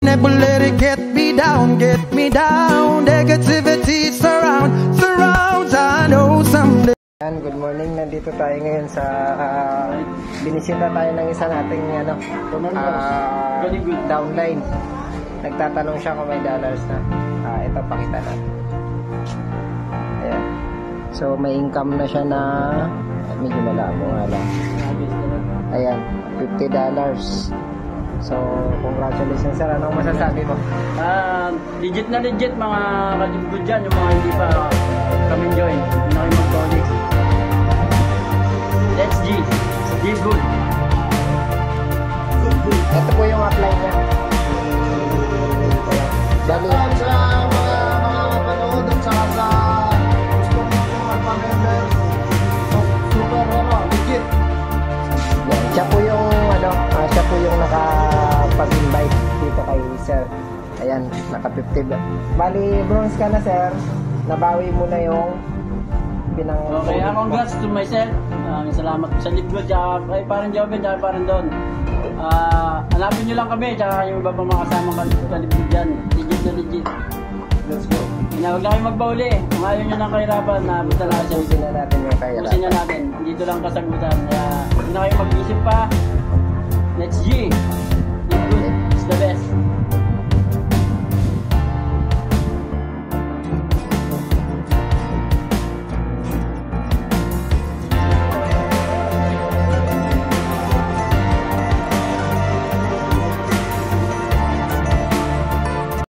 Never let it get me down, get me down. Negativity surrounds, I know someday. Good morning, nandito tayo ngayon sa binisita tayo ng isa nating downline. Nagtatanong siya kung may dollars na. Ito pakita natin. Ayan. So may income na siya na medyo malabo nga lang. Ayan, $50. So congratulations sir, anong masasabi mo? Legit na legit mga kadibugod dyan, yung mga hindi pa kami join, hindi na kayo mag-tonic. Let's G, G good. Ito po yung apply niya. Dali. Sa mga panood at saka sa gusto nyo magpa-member, super legit. Yan, siya po yung nakapag-invite dito kay sir. Ayan, naka 50. Bali, bronze ka na sir. Nabawi mo na yung pinang... Okay, congrats to myself. Salamat po sa libro, tsaka kay parang Joven, tsaka parang Don. Hanapin nyo lang kami, tsaka yung iba pang mga kasama sa libro dyan. Legit na legit. Let's go. Huwag na kayo magbauli. Kung ayaw nyo ng kahirapan, basta lang siya. Usin na natin yung kahirapan. Usin na natin. Dito lang kasagutan. Huwag na kayo mag-isip pa. Let's G!